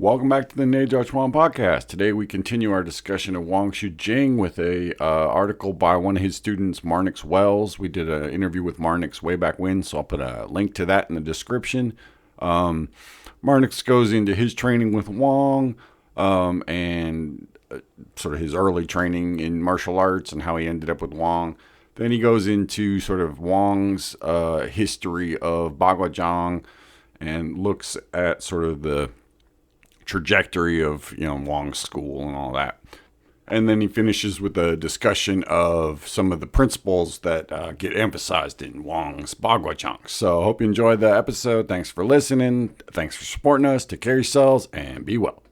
welcome back to the Chuan podcast. Today we continue our discussion of Wang Jing with a article by one of his students, Marnix Wells. We did an interview with Marnix way back when, so I'll put a link to that in the description. Marnix goes into his training with Wang and sort of his early training in martial arts and how he ended up with Wang. Then he goes into sort of Wang's history of Bagua and looks at sort of the trajectory of Wang's school and all that. And then he finishes with a discussion of some of the principles that get emphasized in Wang's Bagua. So I hope you enjoyed the episode. Thanks for listening. Thanks for supporting us. Take care of yourselves and be well.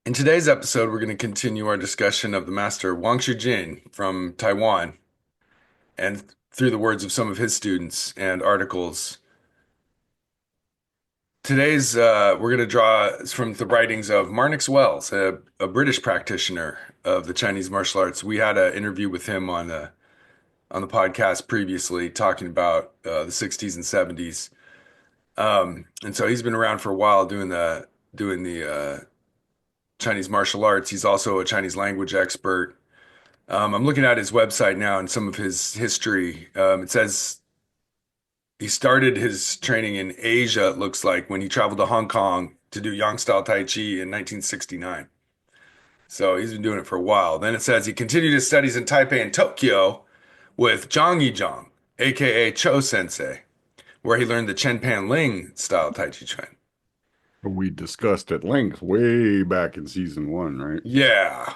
In today's episode, we're going to continue our discussion of the master Wang Jing from Taiwan, and through the words of some of his students and articles. Today's we're going to draw from the writings of Marnix Wells, a British practitioner of the Chinese martial arts. We had an interview with him on the podcast previously, talking about the 60s and 70s. And so he's been around for a while doing the Chinese martial arts. He's also a Chinese language expert. I'm looking at his website now and some of his history. It says he started his training in Asia, it looks like, when he traveled to Hong Kong to do Yang-style Tai Chi in 1969. So he's been doing it for a while. Then it says he continued his studies in Taipei and Tokyo with Zhang, aka Cho Sensei, where he learned the Chen Pan Ling style Tai Chi Chuan. We discussed at length way back in season 1, right? Yeah.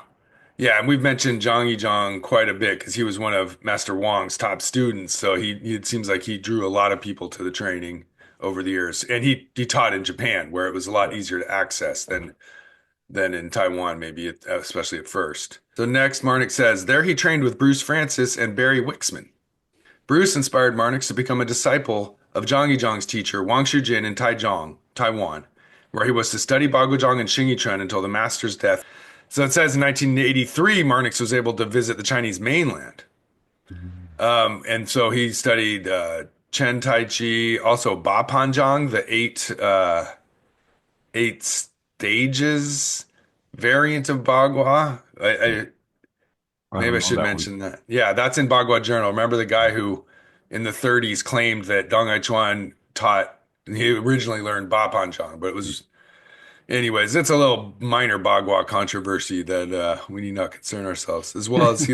Yeah, and we've mentioned Zhang quite a bit because he was one of Master Wang's top students. So it seems like he drew a lot of people to the training over the years. And he taught in Japan, where it was a lot easier to access than in Taiwan, maybe, especially at first. So next, Marnix says, there he trained with Bruce Francis and Barry Wixman. Bruce inspired Marnix to become a disciple of Zhang's teacher, Wang Jin in Taiwan, where he was to study Bagua and Xingyi Chuan until the master's death. So it says in 1983, Marnix was able to visit the Chinese mainland. And so he studied Chen Tai Chi, also Ba Panjang, the eight stages variant of Bagua. Maybe I should mention that. Yeah, that's in Bagua Journal. Remember the guy who in the 30s claimed that Dong Chuan taught, he originally learned Ba Panjang, but it was... Anyways, it's a little minor Bagua controversy that we need not concern ourselves. As well as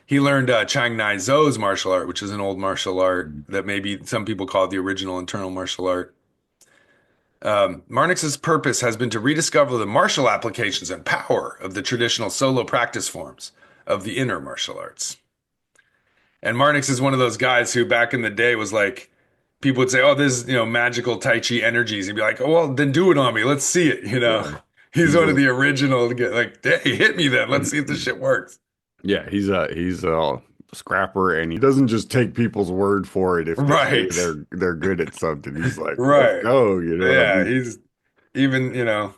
he learned Chang Nai Zou's martial art, which is an old martial art that maybe some people call it the original internal martial art. Marnix's purpose has been to rediscover the martial applications and power of the traditional solo practice forms of the inner martial arts. And Marnix is one of those guys who back in the day was like, people would say, oh, this is, magical Tai Chi energies. He'd be like, oh, well, then do it on me. Let's see it, Yeah. He's one of the original to get like, hey, hit me then. Let's see if this shit works. Yeah, he's a scrapper, and he doesn't just take people's word for it if they say Right. they're good at something. He's like, let's Right. go, you know what I Yeah. mean? He's even,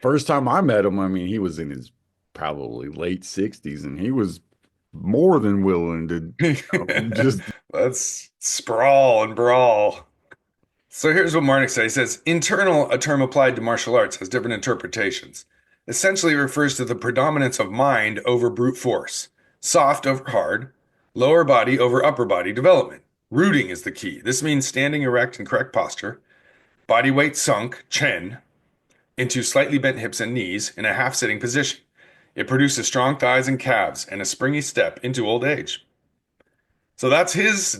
First time I met him, I mean, he was in his probably late 60s, and he was more than willing to just let's sprawl and brawl. So here's what Marnix says. He says, internal, a term applied to martial arts, has different interpretations. Essentially, it refers to the predominance of mind over brute force, soft over hard, lower body over upper body development. Rooting is the key. This means standing erect in correct posture, body weight sunk, chen, into slightly bent hips and knees in a half-sitting position. It produces strong thighs and calves and a springy step into old age. So that's his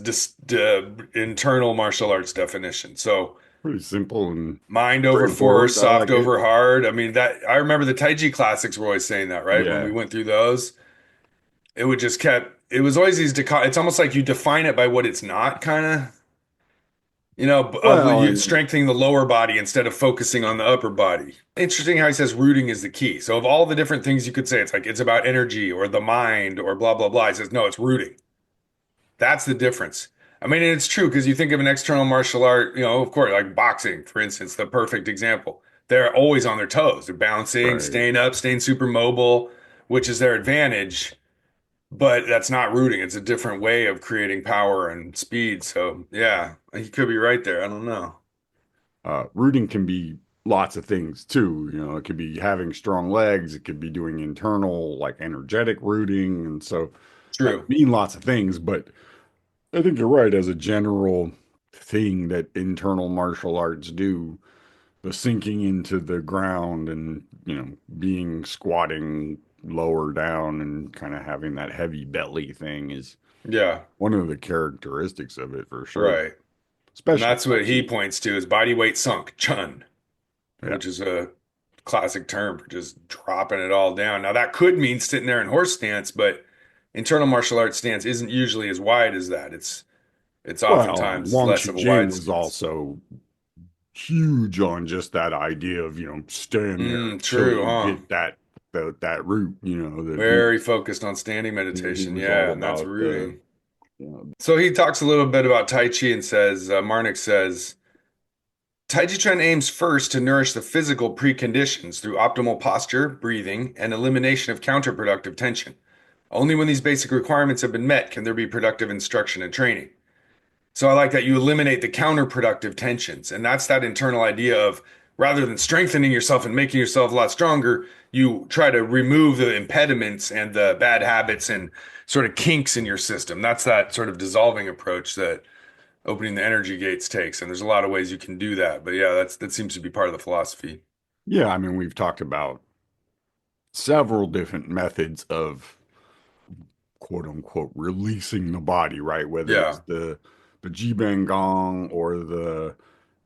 internal martial arts definition. So pretty simple and mind over straightforward. force, I soft like it. over hard. I mean, that I remember the Tai Chi classics were always saying that, right? When we Yeah. went through those, it was always these, it's almost like you define it by what it's not, kind of, of Well, you and strengthening the lower body instead of focusing on the upper body. Interesting how he says rooting is the key. So of all the different things you could say, it's like it's about energy or the mind or blah, blah, blah. He says, no, it's rooting. That's the difference. I mean, and it's true because you think of an external martial art, of course, like boxing, for instance, the perfect example. They're always on their toes. They're bouncing, right. staying up, staying super mobile, which is their advantage. But that's not rooting. It's a different way of creating power and speed. So, yeah, he could be right there. I don't know. Rooting can be lots of things too. You know, it could be having strong legs, it could be doing internal like energetic rooting, and so that True. could mean lots of things. But I think you're right as a general thing that internal martial arts do, the sinking into the ground and, you know, being squatting lower down and kind of having that heavy belly thing is Yeah, one of the characteristics of it for sure. right. And Especially that's what once he you, points to is body weight sunk, Chun, yeah. which is a classic term for just dropping it all down. Now that could mean sitting there in horse stance, but internal martial arts stance isn't usually as wide as that. It's Well, oftentimes Wang less of a Jing wide was stance. also huge on just that idea of, you know, stand there until True, you huh? get that root, you know, that Very focused on standing he meditation. was all Yeah, and that's about the, rooting. you know, So he talks a little bit about Tai Chi and says, Marnix says, Tai Chi Chuan aims first to nourish the physical preconditions through optimal posture, breathing, and elimination of counterproductive tension. Only when these basic requirements have been met can there be productive instruction and training. So I like that you eliminate the counterproductive tensions. And that's that internal idea of rather than strengthening yourself and making yourself a lot stronger, you try to remove the impediments and the bad habits and sort of kinks in your system. That's that sort of dissolving approach that opening the energy gates takes. And there's a lot of ways you can do that. But yeah, that seems to be part of the philosophy. yeah, I mean, we've talked about several different methods of quote unquote releasing the body, right? Whether it's Yeah. the Jibang Gong or the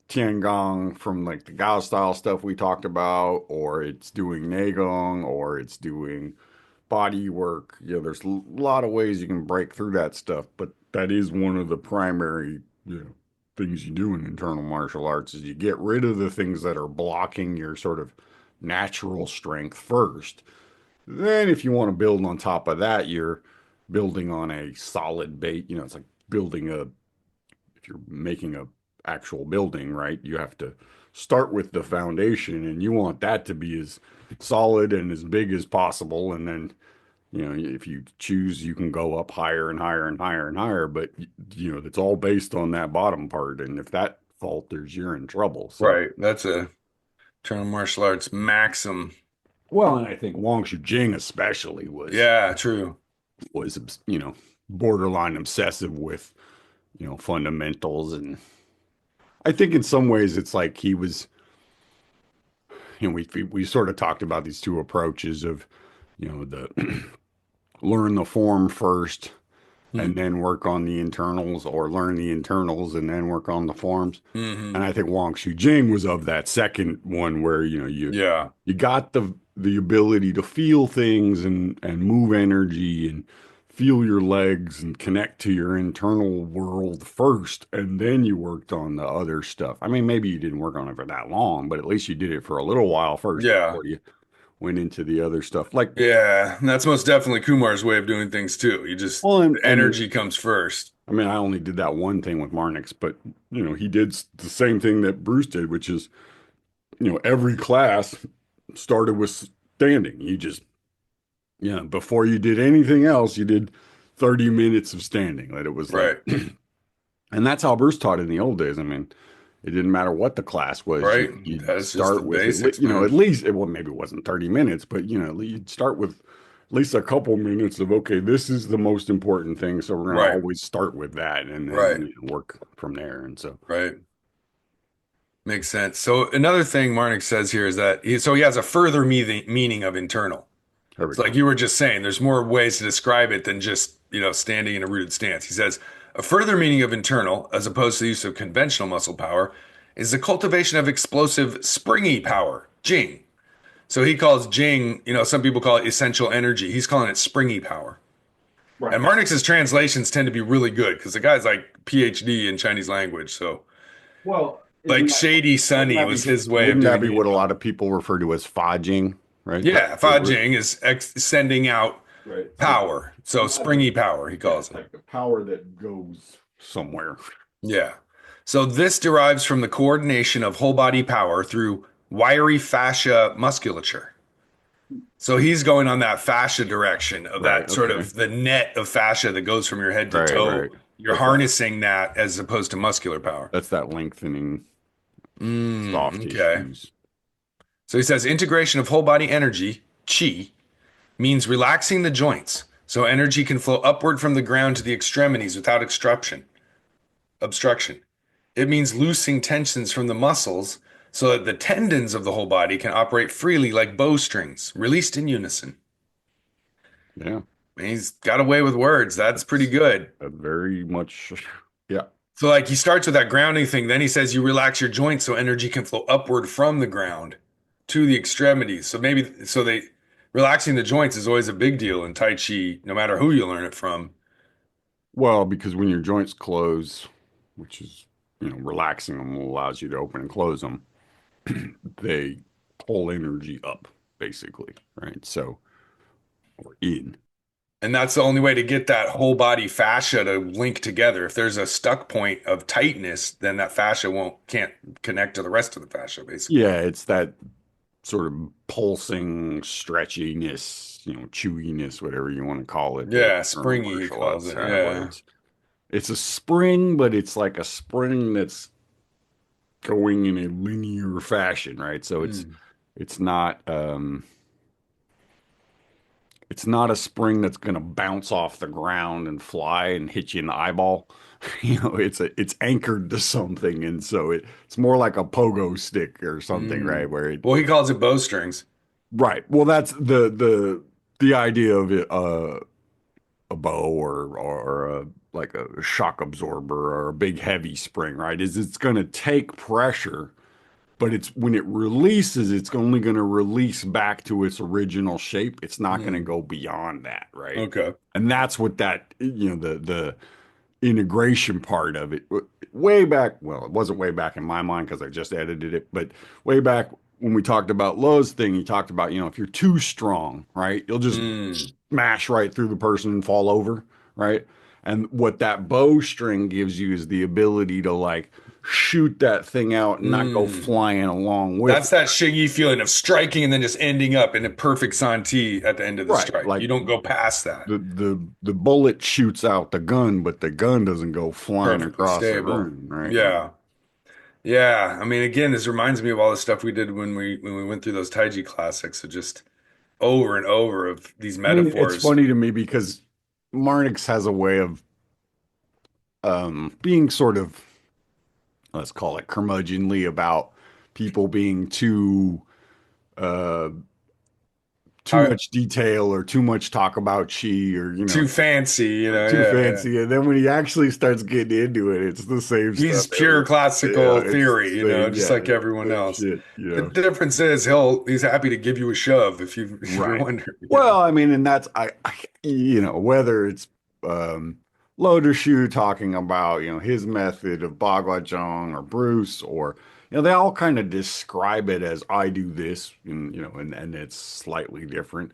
Tiangong from like the Gao style stuff we talked about, or it's doing Neigong, or it's doing body work. You know, there's a lot of ways you can break through that stuff, but that is one of the primary, you know, things you do in internal martial arts is you get rid of the things that are blocking your sort of natural strength first. Then if you want to build on top of that, you're building on a solid base. You know, it's like building a, if you're making a actual building, right? You have to start with the foundation and you want that to be as solid and as big as possible. And then, you know, if you choose, you can go up higher and higher and higher and higher, but you know, it's all based on that bottom part. And if that falters, you're in trouble. So, Right. That's a internal martial arts maxim. well, and I think Wang Jing especially Yeah, true. was, you know, borderline obsessive with, you know, fundamentals. And I think in some ways it's like he was, you know, we sort of talked about these two approaches of, you know, the learn the form first and Hmm. then work on the internals, or learn the internals and then work on the forms. And Hmm. I think Wang Jing was of that second one where, you know, Yeah. you got the ability to feel things and move energy and feel your legs and connect to your internal world first, and then you worked on the other stuff. I mean, maybe you didn't work on it for that long, but at least you did it for a little while first Yeah. before you went into the other stuff. Like, Yeah. And that's most definitely Kumar's way of doing things too. You just, well, the energy comes first. I mean, I only did that one thing with Marnix, but you know, he did the same thing that Bruce did, which is, you know, every class started with standing. You just, yeah, before you did anything else, you did 30 minutes of standing. That it was like, Right. and that's how Bruce taught in the old days. I mean, it didn't matter what the class was. Right. You'd That's just the start with it, basics, you know, man. at least, well, maybe it wasn't 30 minutes, but, you know, you'd start with at least a couple minutes of, okay, this is the most important thing. So we're going to Right. always start with that and then, Right. you know, work from there. And so Right. Makes sense. So another thing Marnik says here is that he has a further meaning of internal. there we It's like go. you were just saying, there's more ways to describe it than just, standing in a rooted stance. He says, a further meaning of internal, as opposed to the use of conventional muscle power, is the cultivation of explosive, springy power, Jing. So he calls Jing, some people call it essential energy. He's calling it springy power. And Right. Marnix's translations tend to be really good because the guy's like PhD in Chinese language. So Well, like isn't that, Shady wouldn't Sunny that be, was his way of wouldn't that doing be it. what a lot of people refer to as fudging, right? Yeah, The Fa root. Jing is sending out Right. It's like, power. So not the, springy power, he yeah, calls it's it. like the power that goes somewhere. Yeah. So this derives from the coordination of whole body power through wiry fascia musculature. So he's going on that fascia direction of Right. that sort Okay. of the net of fascia that goes from your head to Right. toe. Right. You're That's that. harnessing that as opposed to muscular power. That's that lengthening soft Okay. tissues. So he says integration of whole body energy, chi, means relaxing the joints so energy can flow upward from the ground to the extremities without obstruction. It means loosing tensions from the muscles so that the tendons of the whole body can operate freely like bowstrings, released in unison. Yeah, And he's got away with words. That's pretty that's good. very much. Yeah. So, like, he starts with that grounding thing. Then he says you relax your joints so energy can flow upward from the ground to the extremities. So maybe, so they relaxing the joints is always a big deal in Tai Chi, no matter who you learn it from. Well, because when your joints close, which is, relaxing them allows you to open and close them, they pull energy up, basically, right? So, or in. And that's the only way to get that whole body fascia to link together. If there's a stuck point of tightness, then that fascia can't connect to the rest of the fascia, basically. Yeah, it's that sort of pulsing stretchiness, chewiness, whatever you want to call it, that Yeah, internal springy, he martial calls arts it. have, where Yeah. it's a spring, but it's like a spring that's going in a linear fashion, right? So Mm. it's not it's not a spring that's going to bounce off the ground and fly and hit you in the eyeball. It's anchored to something, and so it's more like a pogo stick or something, right? Mm. Where it Well, he calls it bowstrings. right. Well, that's the idea of it, a bow or a like a shock absorber or a big heavy spring, right? Is it's going to take pressure, but it's when it releases, it's only going to release back to its original shape. It's not going to Mm. go beyond that, right? Okay. And that's what that, the integration part of it, way back, well, it wasn't way back in my mind because I just edited it, but way back when we talked about Lowe's thing, he talked about, if you're too strong, right, you'll just Mm. smash right through the person and fall over, right? And what that bowstring gives you is the ability to like shoot that thing out and not go Mm. flying along with That's it. that shiggy feeling of striking and then just ending up in a perfect sante at the end of the Right. strike. Like You don't go past that. the bullet shoots out the gun, but the gun doesn't go flying Perfectly across the stable. room, right? Yeah. Yeah. I mean, again, this reminds me of all the stuff we did when we went through those Taiji classics. So just over and over of these I mean, it's metaphors. funny to me because Marnix has a way of being sort of, let's call it curmudgeonly about people being uh, too Uh, much detail or too much talk about chi or Too fancy, too yeah, yeah. fancy. And then when he actually starts getting into it, it's the same He's stuff pure classical it's the theory, same, just like it's everyone the same else. shit, The difference is he's happy to give you a shove if you if you're Right. wondering. Well, I mean, and that's whether it's Loader Shoe talking about his method of Bagua or Bruce, or they all kind of describe it as I do this, and and it's slightly different.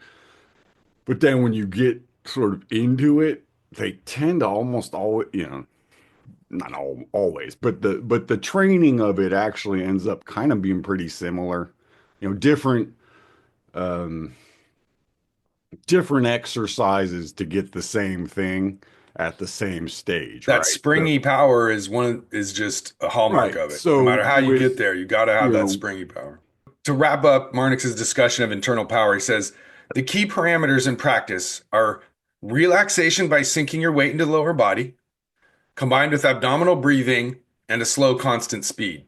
But then when you get sort of into it, they tend to almost always, not always, but the training of it actually ends up kind of being pretty similar. Different um different exercises to get the same thing at the same stage, That right? So, springy power is just a hallmark right. of it. No So matter how you get with, there, you got to you have that know, springy power. To wrap up Marnix's discussion of internal power, he says the key parameters in practice are relaxation by sinking your weight into the lower body, combined with abdominal breathing and a slow, constant speed.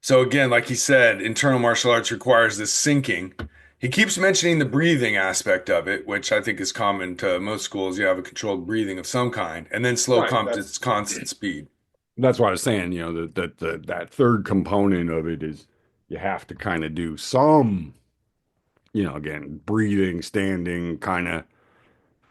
So again, like he said, internal martial arts requires this sinking. He keeps mentioning the breathing aspect of it, which I think is common to most schools. You have a controlled breathing of some kind, and then slow, right. constant speed. That's what I was saying, that third component of it is you have to kind of do some, again, breathing, standing, kind of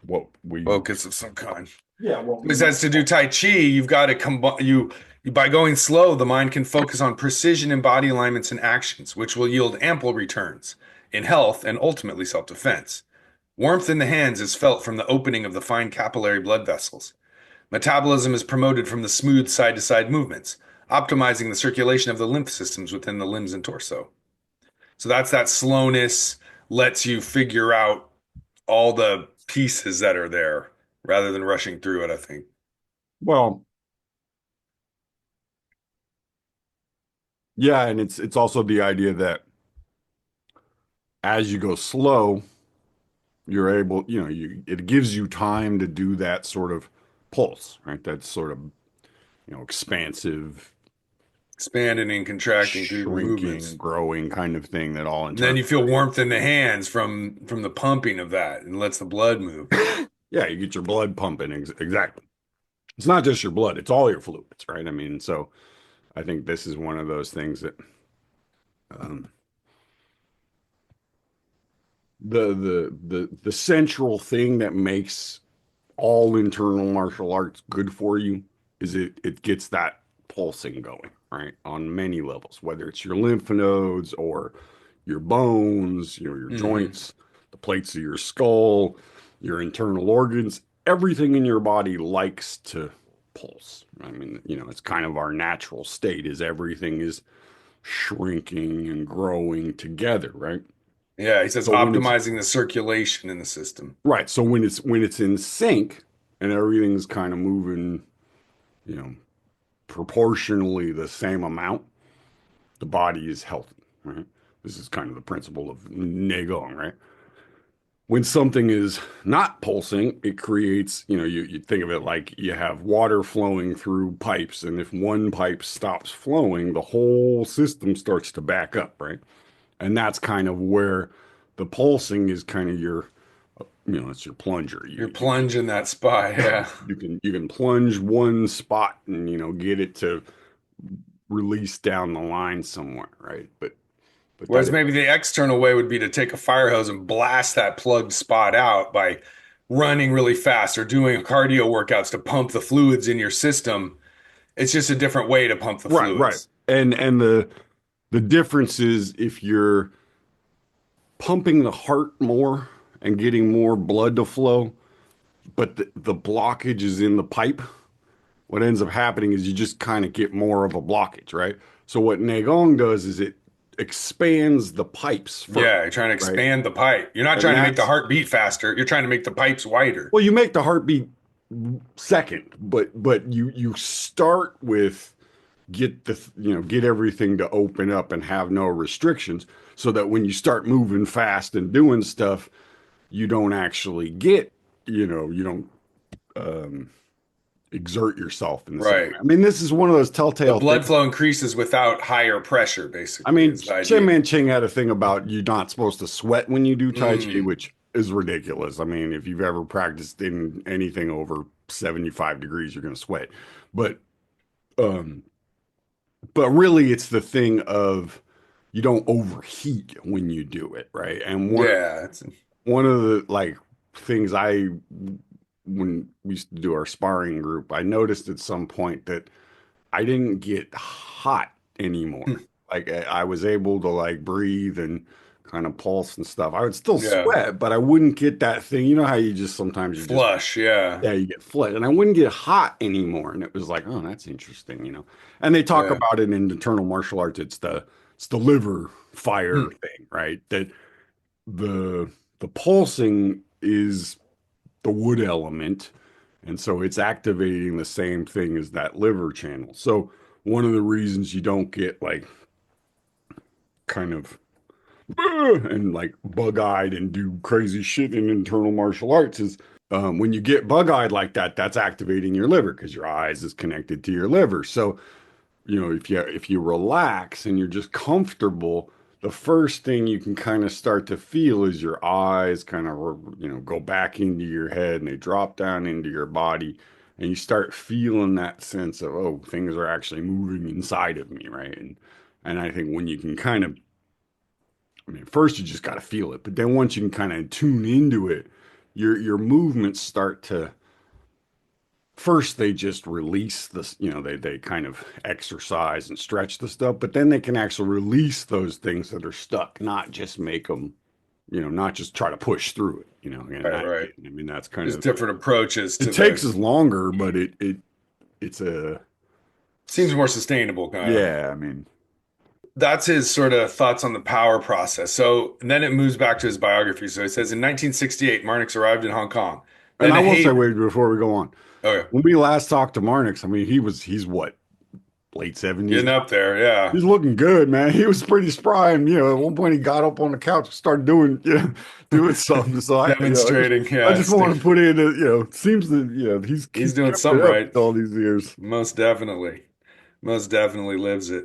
what we, Focus of some kind. yeah, what we He says might to do call. Tai Chi, you've got to combine by going slow, the mind can focus on precision in body alignments and actions, which will yield ample returns in health and ultimately self-defense. Warmth in the hands is felt from the opening of the fine capillary blood vessels. Metabolism is promoted from the smooth side to side movements, optimizing the circulation of the lymph systems within the limbs and torso. So that's that slowness, lets you figure out all the pieces that are there rather than rushing through it, I think. Well, Yeah, and it's also the idea that as you go slow, you're able, it gives you time to do that sort of pulse, right? That sort of, expansive, Expanding and contracting through the shrinking, movements. growing kind of thing that all in And then turn. you feel warmth in the hands from the pumping of that and lets the blood move. Yeah, you get your blood pumping. Exactly. It's not just your blood, it's all your fluids, right? I mean, so I think this is one of those things that um, the central thing that makes all internal martial arts good for you is it gets that pulsing going, right? On many levels, whether it's your lymph nodes or your bones, your Hmm. joints, the plates of your skull, your internal organs, everything in your body likes to pulse. I mean, it's kind of our natural state is everything is shrinking and growing together, right? Yeah, he says So when it's optimizing the circulation in the system. right, so when it's in sync and everything's kind of moving, you know, proportionally the same amount, the body is healthy, right? This is kind of the principle of Negong, right? When something is not pulsing, it creates, you think of it like you have water flowing through pipes, and if one pipe stops flowing, the whole system starts to back up, right? And that's kind of where the pulsing is kind of your, it's your plunger. You're You plunging that spot, yeah. you can plunge one spot and get it to release down the line somewhere, right? But that Whereas maybe the external way would be to take a fire hose and blast that plugged spot out by running really fast or doing cardio workouts to pump the fluids in your system. It's just a different way to pump the right. fluids. And the difference is if you're pumping the heart more and getting more blood to flow, but the blockage is in the pipe, what ends up happening is you just kind of get more of a blockage, right? So what Negong does is it expands the pipes first, Yeah, you're trying to right? expand the pipe. You're not And trying to make the that's heart beat faster. You're trying to make the pipes wider. well, you make the heartbeat second, but you start with get everything to open up and have no restrictions so that when you start moving fast and doing stuff, you don't actually get, you don't um, exert yourself in the same way. Right. I mean, this is one of those The telltale blood things. flow increases without higher pressure, I basically, mean, is the Chen idea. Man Ching had a thing about you not supposed to sweat when you do Tai Chi, Mm. which is ridiculous. I mean, if you've ever practiced in anything over 75 degrees, you're going to sweat. But um, but really, it's the thing of you don't overheat when you do it, right? And Yeah. one of the like things when we used to do our sparring group, I noticed at some point that I didn't get hot anymore. Like I was able to like breathe and kind of pulse and stuff. I would still Yeah. sweat, but I wouldn't get that thing. You know how you just sometimes you just Flush. Yeah. yeah, you get flooded, and I wouldn't get hot anymore. And it was like, oh, that's interesting. And they talk Yeah. about it in eternal martial arts. It's the liver fire Hmm. thing, right? That the the pulsing is the wood element, and so it's activating the same thing as that liver channel. So one of the reasons you don't get like kind of and like bug-eyed and do crazy shit in internal martial arts is when you get bug-eyed like that, that's activating your liver because your eyes is connected to your liver. So if you relax and you're just comfortable, the first thing you can kind of start to feel is your eyes kind of go back into your head and they drop down into your body, and you start feeling that sense of, oh, things are actually moving inside of me, right? And I think when you can kind of, I mean, first you just got to feel it, but then once you can kind of tune into it, your movements start to, first they just release this, they kind of exercise and stretch the stuff, but then they can actually release those things that are stuck, not just make them, not just try to push through it, and Right. Right. I mean, that's kind Just of, different approaches it to takes the us longer, but it's a, seems more sustainable, kind of. yeah, I mean, That's his sort of thoughts on the power process. So and then it moves back to his biography. So it says in 1968, Marnix arrived in Hong Kong. and Then I a will say, hate. wait, before we go on, Okay. when we last talked to Marnix, I mean, he's what, late 70s. Getting up there, yeah. He's looking good, man. He was pretty spry, and at one point he got up on the couch and started doing, doing something. So Demonstrating, I yeah. just want to put in, that, seems that, He's he's doing kept it something up right. all these years. Most definitely. Most definitely lives it.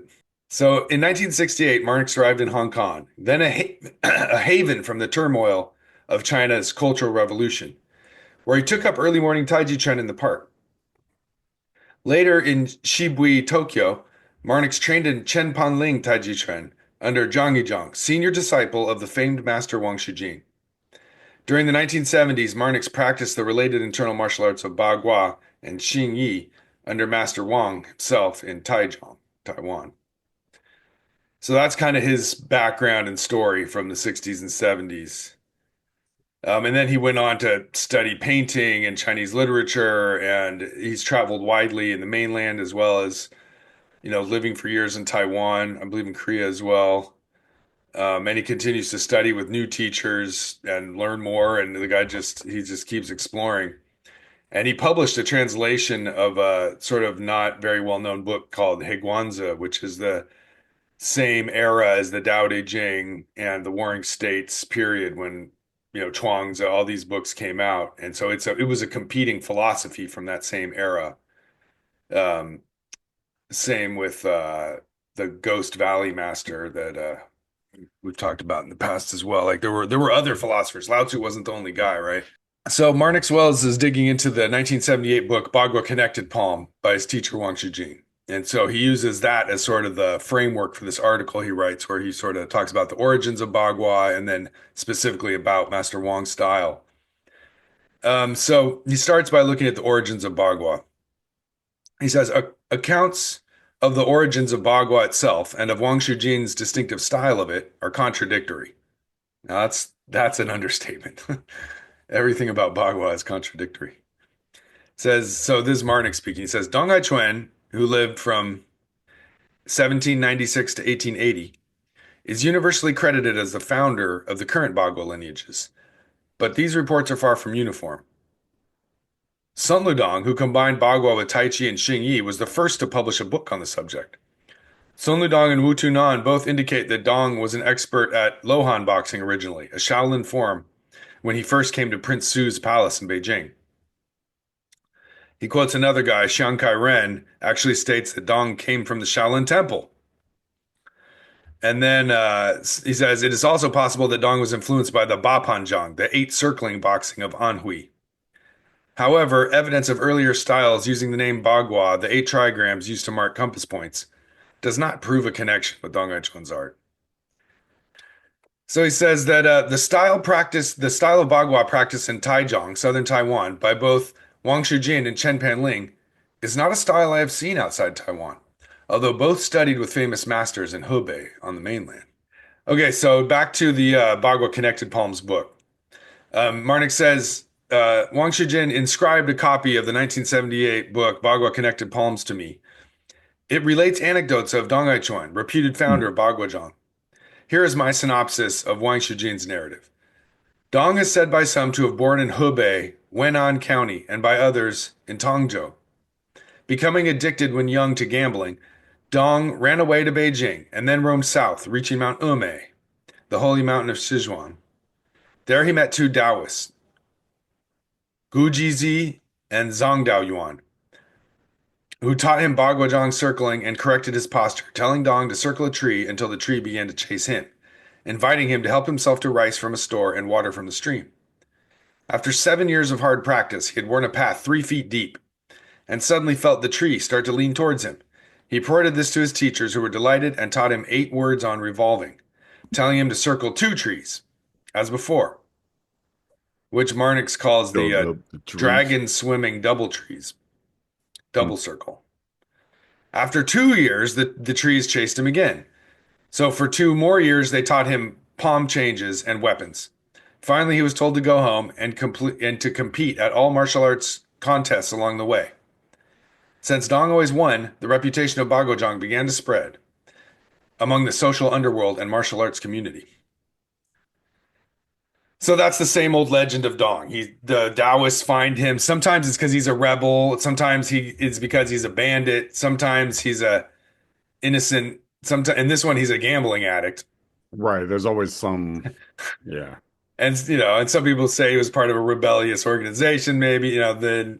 So in 1968, Marnix arrived in Hong Kong, then a haven from the turmoil of China's Cultural Revolution, where he took up early morning Taiji Chuan in the park. Later in Shibui, Tokyo, Marnix trained in Chen Panling Taiji Chuan under Zhang Yizhang, senior disciple of the famed master Wang Shijin. During the 1970s, Marnix practiced the related internal martial arts of Bagua and Xingyi under Master Wang himself in Taichung, Taiwan. So that's kind of his background and story from the 60s and 70s. And then he went on to study painting and Chinese literature, and he's traveled widely in the mainland as well as, living for years in Taiwan, I believe in Korea as well. And he continues to study with new teachers and learn more. And the guy he just keeps exploring. And he published a translation of a sort of not very well-known book called Heguanzi, which is the same era as the Tao Te Ching and the Warring States period when, Chuang's, all these books came out. And so it was a competing philosophy from that same era. Um, Same with the Ghost Valley Master that we've talked about in the past as well. Like there were other philosophers. Lao Tzu wasn't the only guy, right? So Marnix Wells is digging into the 1978 book Bagua Connected Palm by his teacher Wang Shijin. And so he uses that as sort of the framework for this article he writes, where he sort of talks about the origins of Bagua and then specifically about Master Wang's style. So he starts by looking at the origins of Bagua. He says accounts of the origins of Bagua itself and of Wang Shujin's distinctive style of it are contradictory. Now that's an understatement. Everything about Bagua is contradictory. Says so. This is Marnix speaking. He says Dong Hai Chuan, who lived from 1796 to 1880, is universally credited as the founder of the current Bagua lineages, but these reports are far from uniform. Sun Ludong, who combined Bagua with Tai Chi and Xing Yi, was the first to publish a book on the subject. Sun Ludong and Wu Tunan both indicate that Dong was an expert at Lohan boxing originally, a Shaolin form, when he first came to Prince Su's palace in Beijing. He quotes another guy, Xiang Kai Ren, actually states that Dong came from the Shaolin Temple. And then he says it is also possible that Dong was influenced by the Ba Panjang, the eight circling boxing of Anhui. However, evidence of earlier styles using the name Bagua, the eight trigrams used to mark compass points, does not prove a connection with Dong Hai Chuan's art. So he says that the style of Bagua practiced in Taichung, southern Taiwan, by both Wang Shujin and Chen Panling, is not a style I have seen outside Taiwan, although both studied with famous masters in Hebei on the mainland. Okay, so back to the Bagua Connected Palms book. Marnix says Wang Shujin inscribed a copy of the 1978 book Bagua Connected Palms to me. It relates anecdotes of Dong Hai Chuan, reputed founder of Baguazhang. Here is my synopsis of Wang Shujin's narrative. Dong is said by some to have born in Hebei, Wenan County, and by others in Tongzhou. Becoming addicted when young to gambling, Dong ran away to Beijing and then roamed south, reaching Mount Umei, the holy mountain of Sichuan. There he met two Taoists, Gu Jizi and Zhang Daoyuan, who taught him Baguazhang circling and corrected his posture, telling Dong to circle a tree until the tree began to chase him, inviting him to help himself to rice from a store and water from the stream. After 7 years of hard practice, he had worn a path 3 feet deep and suddenly felt the tree start to lean towards him. He reported this to his teachers, who were delighted and taught him 8 words on revolving, telling him to circle 2 trees, as before, which Marnix calls So the the trees. dragon swimming double trees, double circle. After 2 years, the trees chased him again. So for 2 more years, they taught him palm changes and weapons. Finally, he was told to go home and to compete at all martial arts contests along the way. Since Dong always won, the reputation of Baguazhang began to spread among the social underworld and martial arts community. So that's the same old legend of Dong. The Taoists find him. Sometimes it's because he's a rebel. Sometimes it's because he's a bandit. Sometimes he's a innocent. Sometimes in this one, he's a gambling addict, Right. There's always some, yeah, and and some people say he was part of a rebellious organization, maybe. Then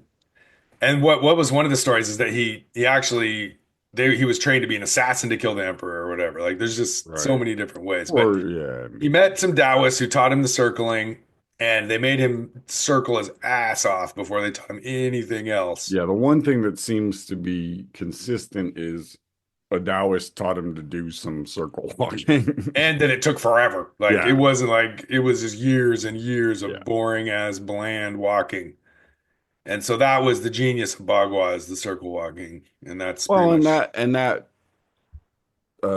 and what was one of the stories is that he actually he was trained to be an assassin to kill the emperor or whatever. Like there's just so right. many different ways. But Or, yeah, I he mean, met some Taoists who taught him the circling, and they made him circle his ass off before they taught him anything else. yeah, the one thing that seems to be consistent is a Taoist taught him to do some circle walking. And that it took forever. Like it Yeah, wasn't like it was just years and years yeah. of boring ass bland walking. And so that was the genius of Bagua is the circle walking. And that's pretty Well, and much that,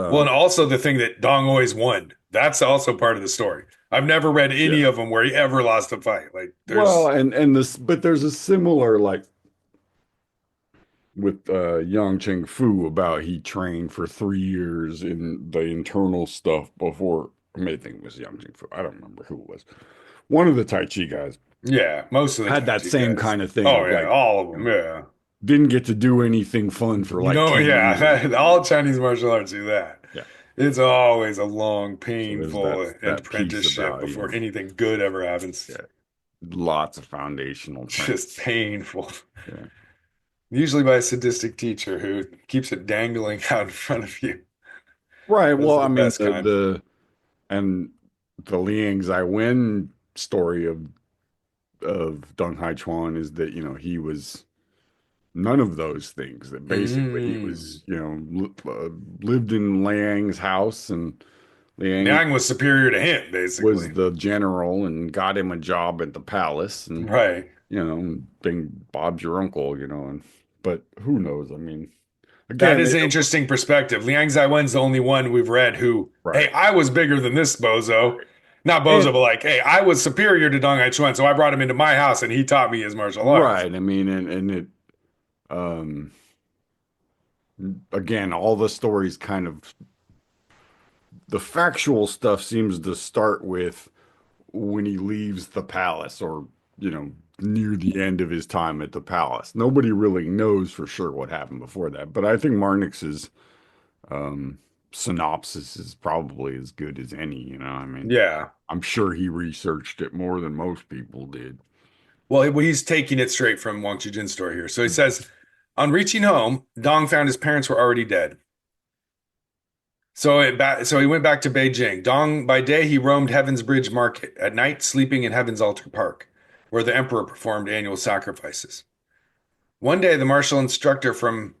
well, and um, also the thing that Dong always won. That's also part of the story. I've never read any yeah. of them where he ever lost a fight. Like Well, there's and this, but there's a similar like with Yang Cheng Fu about he trained for 3 years in the internal stuff before. I may think it was Yang Cheng Fu. I don't remember who it was. One of the Tai Chi guys yeah, most of the had Tai that Chi same guys. kind of thing Oh of yeah, like, all of you them. know, Yeah. didn't get to do anything fun for like No, 10 years. yeah, all Chinese martial arts do that. Yeah. It's always a long, So there's that painful that piece apprenticeship about, before anything good ever happens. yeah, lots of foundational training. Just painful. Yeah. Usually by a sadistic teacher who keeps it dangling out in front of you. Right. Those Well, are I the mean best kind. and the Liang Wen story of Deng Hai Chuan is that, he was none of those things. That basically he Mm. was, lived in Liang's house, and Liang Yang was superior to him, basically. was the general and got him a job at the palace, and Right. Bing Bob's your uncle, and but who knows? I mean, That again, is an interesting perspective. Liang Wen's the only one we've read who, hey, right, I was bigger than this bozo. right, Not bozo, and but like, hey, I was superior to Dong Hai Chuan, so I brought him into my house and he taught me his martial arts. right. I mean, and it um again, all the stories kind of the factual stuff seems to start with when he leaves the palace or, near the end of his time at the palace. Nobody really knows for sure what happened before that, but I think Marnix's um, synopsis is probably as good as any, I mean, Yeah. I'm sure he researched it more than most people did. Well, he's taking it straight from Wang Chujin's story here. So he says, on reaching home, Dong found his parents were already dead. So he went back to Beijing. Dong, by day, he roamed Heaven's Bridge Market. At night, sleeping in Heaven's Altar Park, where the emperor performed annual sacrifices. One day, the martial instructor from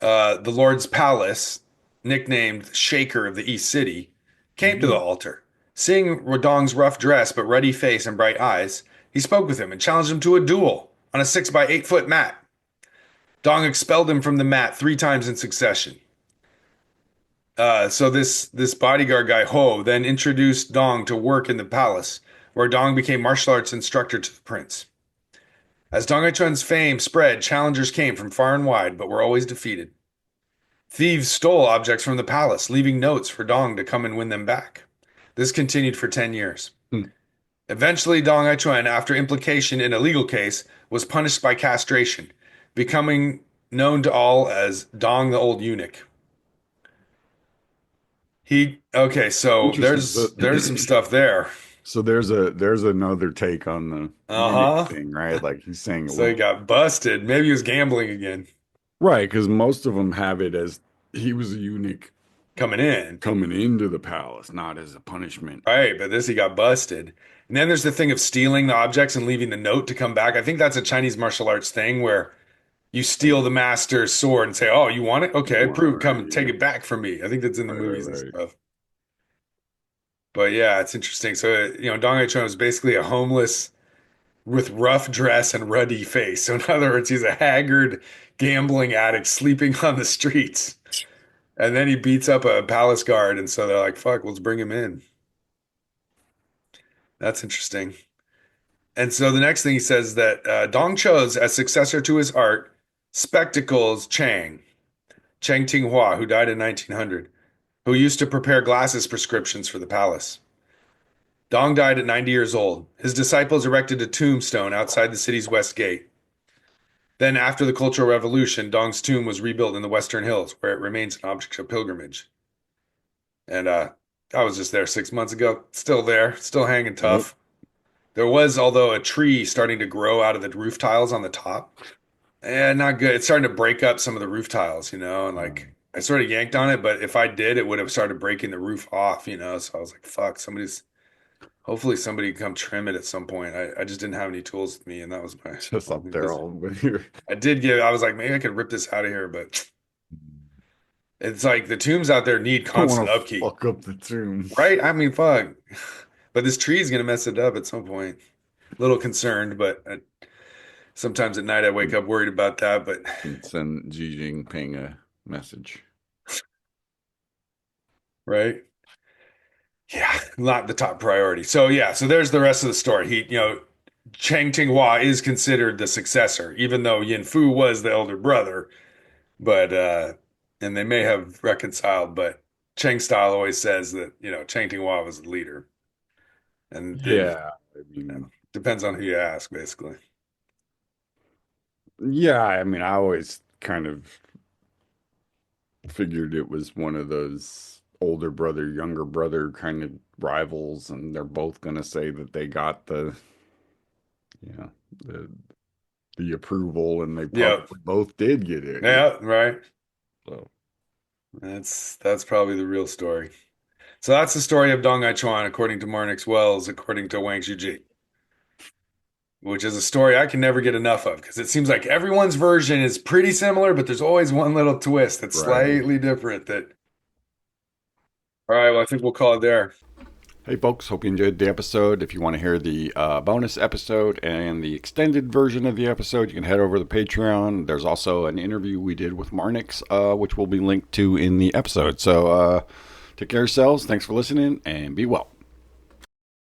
the Lord's Palace, nicknamed Shaker of the East City, came to the Mhm. altar. Seeing Rodong's rough dress but ruddy face and bright eyes, he spoke with him and challenged him to a duel on a 6 by 8 foot mat. Dong expelled him from the mat 3 times in succession. So this bodyguard guy Ho then introduced Dong to work in the palace, where Dong became martial arts instructor to the prince. As Dong Aichun's fame spread, challengers came from far and wide, but were always defeated. Thieves stole objects from the palace, leaving notes for Dong to come and win them back. This continued for 10 years. Hmm. Eventually, Dong Aichuan, after implication in a legal case, was punished by castration, becoming known to all as Dong the Old Eunuch. So Interesting. there's some stuff there. So there's another take on the eunuch Uh-huh. thing, right? Like he's saying, So he well, got busted. Maybe he was gambling again, right, because most of them have it as he was a eunuch coming in. coming into the palace, not as a punishment. Right, but this he got busted. And then there's the thing of stealing the objects and leaving the note to come back. I think that's a Chinese martial arts thing where you Like, steal the master's sword and say, "Oh, you want it? Okay, prove, come and take right, it back from me." I think that's in the right, movies and right. stuff. But yeah, it's interesting. So, Dong Hai-chun was basically a homeless with rough dress and ruddy face. So in other words, he's a haggard gambling addict sleeping on the streets. And then he beats up a palace guard, and so they're like, "Fuck, let's bring him in." That's interesting. And so the next thing he says that Dong chose as successor to his art spectacles Chang Tinghua, who died in 1900, who used to prepare glasses prescriptions for the palace. Dong died at 90 years old. His disciples erected a tombstone outside the city's west gate. Then, after the Cultural Revolution, Dong's tomb was rebuilt in the Western Hills, where it remains an object of pilgrimage. And I was just there 6 months ago, still there, still hanging Yep. tough. There was, although, a tree starting to grow out of the roof tiles on the top. And not good. It's starting to break up some of the roof tiles, and like I sort of yanked on it, but if I did, it would have started breaking the roof off. So I was like, fuck, hopefully somebody can come trim it at some point. I just didn't have any tools with me, and that was my Just up only there business. all weird. I was like, maybe I could rip this out of here, but it's like the tombs out there need Don't want constant to upkeep, fuck up the tomb. right? I mean, fuck. But this tree is gonna mess it up at some point. A little concerned, but sometimes at night I wake up worried about that. But And send Xi Jinping a message. right. Yeah, not the top priority. So yeah, so there's the rest of the story. Chang Tinghua is considered the successor, even though Yin Fu was the elder brother. But and they may have reconciled, but Cheng style always says that, Chang Tinghua was the leader. And it Yeah, I mean, depends on who you ask, basically. yeah, I mean, I always kind of figured it was one of those older brother, younger brother kind of rivals, and they're both gonna say that they got yeah, the the approval, and they Yeah. probably both did get it. Yeah, right. So That's probably the real story. So that's the story of Dong Ai Chuan, according to Marnix Wells, according to Wang Shuji, which is a story I can never get enough of because it seems like everyone's version is pretty similar, but there's always one little twist that's right. slightly different. All right, well, I think we'll call it there. Hey, folks, hope you enjoyed the episode. If you want to hear the bonus episode and the extended version of the episode, you can head over to the Patreon. There's also an interview we did with Marnix, which will be linked to in the episode. So take care of yourselves. Thanks for listening, and be well.